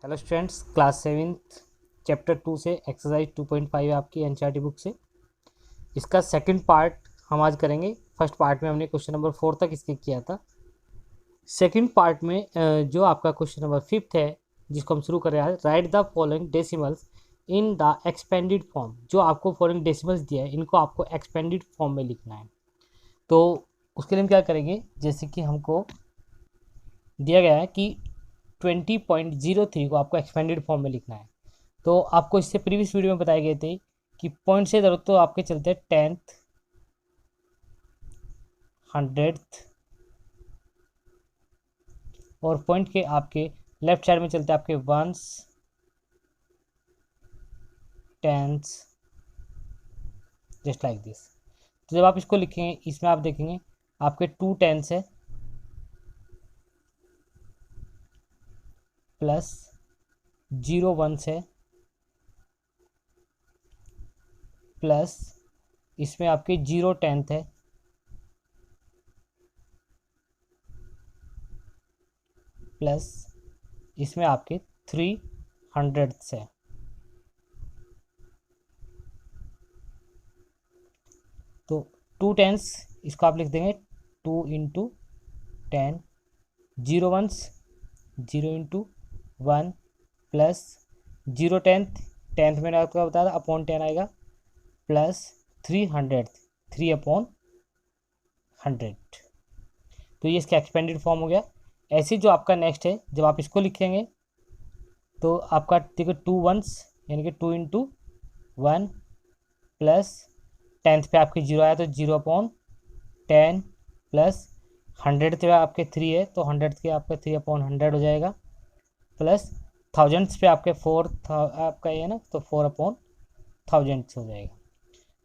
Hello students, class 7th chapter 2 से exercise 2.5 है आपकी एनसीईआरटी बुक से। इसका सेकंड पार्ट हम आज करेंगे। फर्स्ट पार्ट में हमने क्वेश्चन नंबर 4 तक इसके किया था। सेकंड पार्ट में जो आपका क्वेश्चन नंबर 5 है, जिसको हम शुरू कर रहे हैं, right the following decimals in the expanded form. जो आपको फॉलोइंग डेसिमल्स दिया है, इनको आपको एक्सपेंडेड फॉर्म में लिखना है। तो उसके लिए हम क्या करेंगे, जैसे कि हमको दिया गया है कि 20.03 को आपको एक्सपेंडेड फॉर्म में लिखना है। तो आपको इससे प्रीवियस वीडियो में बताए गए थे कि पॉइंट से ज़रूरत तो आपके चलते हैं 10th, 100th, और पॉइंट के आपके लेफ्ट साइड में चलते हैं आपके 1s, 10s, just like this. तो जब आप इसको लिखेंगे, इसमें आप देखेंगे आपके 2 10s है प्लस 0 1s है प्लस इसमें आपके 0 10th है प्लस इसमें आपके 3 100ths है। तो 2 10s इसको आप लिख देंगे 2 into 10, 0 1s 0 into 1 plus 0 10th मैंने आपको बताया था अपॉन 10 आएगा, प्लस 300th 3 अपॉन 100। तो ये इसका एक्सपेंडेड फॉर्म हो गया। ऐसे जो आपका नेक्स्ट है, जब आप इसको लिखेंगे तो आपका देखो 2 1s यानी कि 2 इंटू 1 प्लस 10th पे आपके 0 आया तो 0 अपॉन 10 प्लस 100th पे आपके 3 है तो 100th के आपका 3 अपॉन 100 हो जाएगा, प्लस थाउजेंड्स पे आपके 4 आपका ये है ना, तो 4 अपॉन थाउजेंड्स हो जाएगा।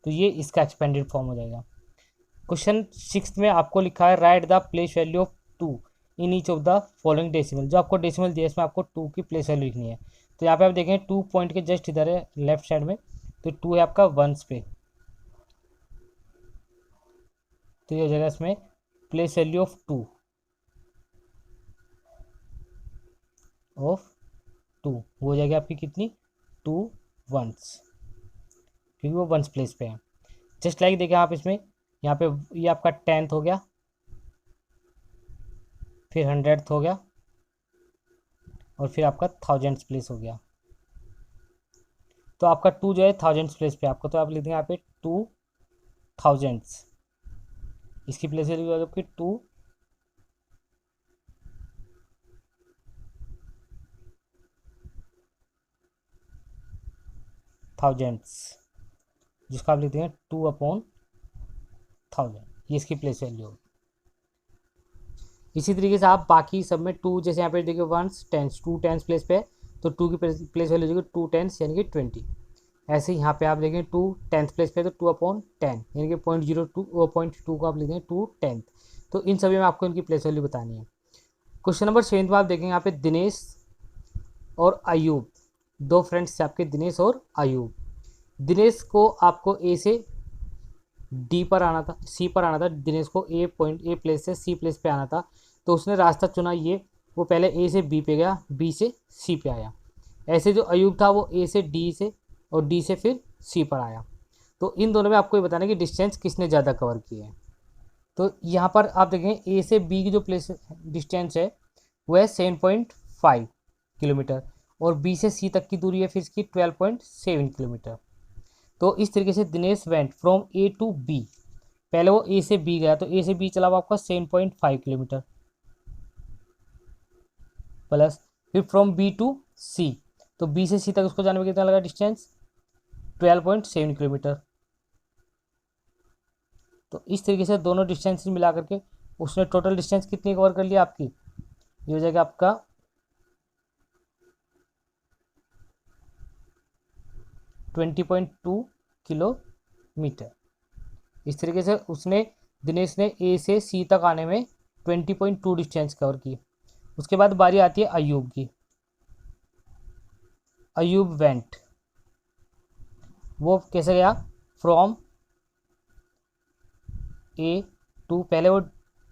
तो ये इसका एक्सपेंडेड फॉर्म हो जाएगा। क्वेश्चन 6 में आपको लिखा है right the place value of 2 in each of the following decimal. जो आपको डेसिमल दिया है इसमें आपको 2 की प्लेस वैल्यू लिखनी है। तो यहाँ पे आप देखें 2 पॉइंट के जस्ट इधर है लेफ्ट साइड में, तो 2 है आपका 1s पे, तो ये हो जाएगा इसमें प्लेस वैल्यू ऑफ 2 वो हो जाएगी आपकी कितनी, 2 1s, क्योंकि वो 1s प्लेस पे है। जस्ट लाइक देखें आप इसमें, यहाँ पे ये आपका 10th हो गया, फिर 100th हो गया, और फिर आपका 1000th प्लेस हो गया। तो आपका 2 जो है 1000th प्लेस पे आपको, तो आप लिख देंगे यहाँ पे 2000s। इसकी प्लेस वैल्यू आपकी 2000s, जिसको आप लिख देंगे 2 अपॉन 1000। ये इसकी प्लेस वैल्यू होगी। इसी तरीके से आप बाकी सब में 2, जैसे यहाँ पे देखिए 1s 10s 2 10s प्लेस पे है, तो 2 की प्लेस वैल्यू हो जाएगी 2 10s यानी कि 20। ऐसे ही यहाँ पे आप देखें 2 10th प्लेस पे है तो 2 अपॉन 10 यानी कि 0.02 0.2 को आप लिख देंगे 2 10th। तो इन सभी में आपको इनकी प्लेस वैल्यू बतानी है। क्वेश्चन नंबर 7 में आप देखेंगे यहाँ पे दिनेश और अयूब, दो फ्रेंड्स थे आपके, दिनेश और अयूब। दिनेश को आपको ए से डी पर आना था, सी पर आना था। दिनेश को ए प्लेस से सी प्लेस पे आना था, तो उसने रास्ता चुना ये, वो पहले ए से बी पे गया, बी से सी पे आया। ऐसे जो अयूब था वो ए से डी से और डी से फिर सी पर आया। तो इन दोनों में आपको ये बताना है कि डिस्टेंस किसने ज़्यादा कवर की है। तो यहाँ पर आप देखें ए से बी की जो प्लेस डिस्टेंस है वो है 7.5 किलोमीटर, और बी से सी तक की दूरी है फिर इसकी 12.7 किलोमीटर। तो इस तरीके से Dinesh went from A to B, पहले वो ए से बी गया तो ए से बी चला वो आपका 7.5 किलोमीटर, प्लस फिर फ्रॉम बी टू सी, तो बी से सी तक उसको जाने में कितना लगा डिस्टेंस, 12.7 किलोमीटर। तो इस तरीके से दोनों डिस्टेंस मिला करके उसने टोटल डिस्टेंस कितनी कवर कर लिया आपकी, ये हो जाएगा आपका 20.2 किलोमीटर। इस तरीके से उसने, दिनेश ने ए से सी तक आने में 20.2 डिस्टेंस कवर की। उसके बाद बारी आती है अयूब की। अयूब वेंट, वो कैसे गया, फ्रॉम ए टू, पहले वो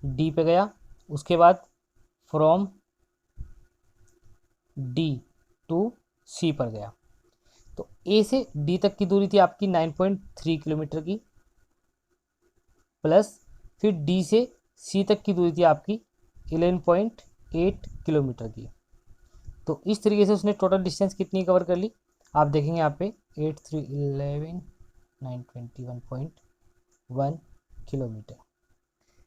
डी पे गया, उसके बाद फ्रॉम डी टू सी पर गया। तो ए से डी तक की दूरी थी आपकी 9.3 किलोमीटर की, प्लस फिर डी से सी तक की दूरी थी आपकी 11.8 किलोमीटर की। तो इस तरीके से उसने टोटल डिस्टेंस कितनी कवर कर ली, आप देखेंगे यहाँ पे 8 3 11 921.1 किलोमीटर।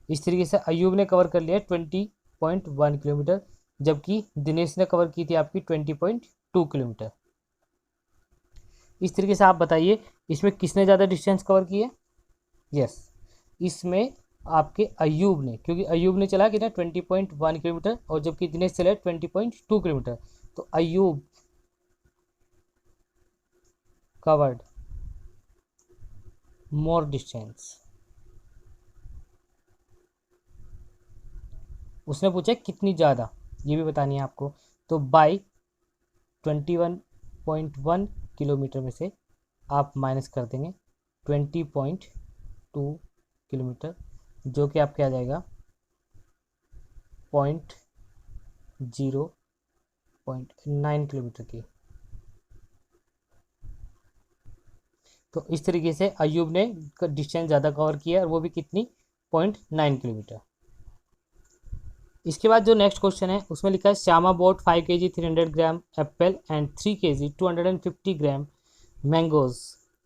इस तरीके से अयूब ने कवर कर लिया 20.1 किलोमीटर, जबकि दिनेश ने कवर की थी आपकी 20.2 किलोमीटर। इस तरीके से आप बताइए इसमें किसने ज़्यादा डिस्टेंस कवर किया? यस, इसमें आपके अयूब ने, क्योंकि अयूब ने चला कितना 20.1 किलोमीटर और जबकि दिनेश चला 20.2 किलोमीटर। तो अयूब कवर्ड मोर डिस्टेंस। उसने पूछा कितनी ज़्यादा, ये भी बतानी है आपको। तो बाई 21.1 किलोमीटर में से आप माइनस कर देंगे 20.2 किलोमीटर, जो कि आपके आ जाएगा 0.9 किलोमीटर की। तो इस तरीके से अयूब ने डिस्टेंस ज़्यादा कवर किया और वो भी कितनी 0.9 किलोमीटर। इसके बाद जो नेक्स्ट क्वेश्चन है उसमें लिखा है Shyama boat 5 kg 300 gram Apple and 3 kg 250 gram mangoes,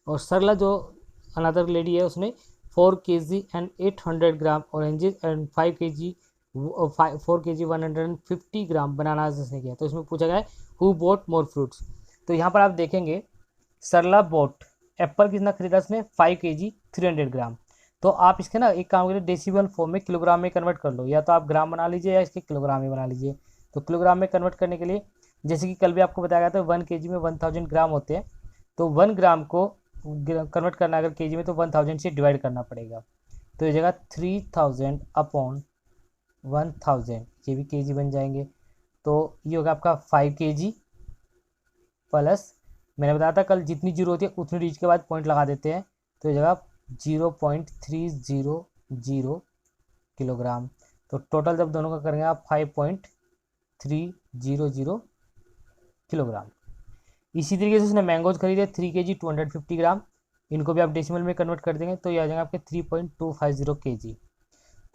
और सरला जो अनदर लेडी है उसने 4 kg and 800 gram oranges and 5 kg 4 kg 150 gram bananas उसने किया। तो इसमें पूछा गया है हु बोट मोर फ्रूट्स। तो यहाँ पर आप देखेंगे सरला बोट एप्पल कितना खरीदा उसने 5 kg 300 ग्राम। तो आप इसके ना एक काम करिए डेसिबल फॉर्म में किलोग्राम में कन्वर्ट कर लो, या तो आप ग्राम बना लीजिए या इसके किलोग्राम में बना लीजिए। तो किलोग्राम में कन्वर्ट करने के लिए जैसे कि कल भी आपको बताया गया था 1 kg में 1000 ग्राम होते हैं, तो 1 ग्राम को कन्वर्ट करना अगर केजी में तो 1000 से डिवाइड करना पड़ेगा। तो ये जगह 3000 अपॉन 1000, ये भी केजी बन जाएंगे। तो ये होगा आपका 5 kg प्लस, मैंने बताया था कल जितनी जीरो होती है उतनी रीच के बाद पॉइंट लगा देते हैं, तो ये जगह 0.300 किलोग्राम। तो टोटल जब दोनों का करेंगे आप 5.300 किलोग्राम। इसी तरीके से उसने मैंगोज खरीदे 3 kg 250 ग्राम, इनको भी आप डेसिमल में कन्वर्ट कर देंगे तो ये आ जाएंगे आपके 3.250 kg।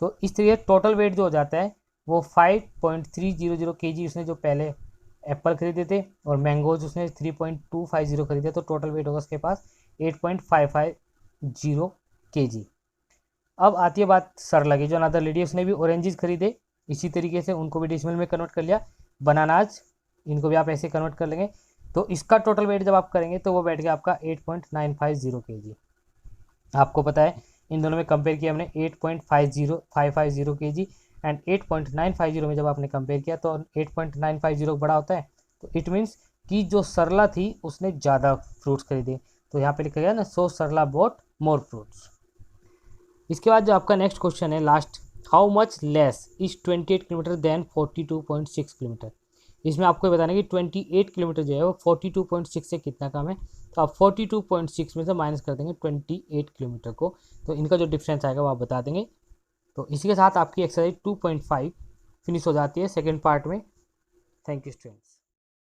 तो इस तरीके टोटल वेट जो हो जाता है वो 5.300 kg उसने जो पहले एप्पल खरीदे थे और मैंगोज उसने 3.250 खरीदे, तो टोटल वेट होगा उसके पास 8.550 kg। अब आती है बात सरला की, जो अनदर लेडी उसने भी ऑरेंजेस खरीदे इसी तरीके से, उनको भी डेसिमल में कन्वर्ट कर लिया। बनानाज इनको भी आप ऐसे कन्वर्ट कर लेंगे, तो इसका टोटल वेट जब आप करेंगे तो वो बैठ गया आपका 8.950 kg। आपको पता है इन दोनों में कंपेयर किया हमने 8.550 kg एंड 8.950 में जब आपने कंपेयर किया तो 8.950 बड़ा होता है। तो इट मीन्स कि जो सरला थी उसने ज़्यादा फ्रूट्स खरीदे, तो यहाँ पे लिखा गया ना सो सरला बोट मोर फ्रूट्स। इसके बाद जो आपका नेक्स्ट क्वेश्चन है last, how much less is 28 kilometre than 42.6 kilometre. इसमें आपको बताना है कि 28 किलोमीटर जो है वो 42.6 से कितना कम है। तो आप 42.6 में से माइनस कर देंगे 28 किलोमीटर को, तो इनका जो डिफरेंस आएगा वो आप बता देंगे। तो इसी के साथ आपकी एक्सरसाइज 2.5 फिनिश हो जाती है सेकेंड पार्ट में। Thank you students.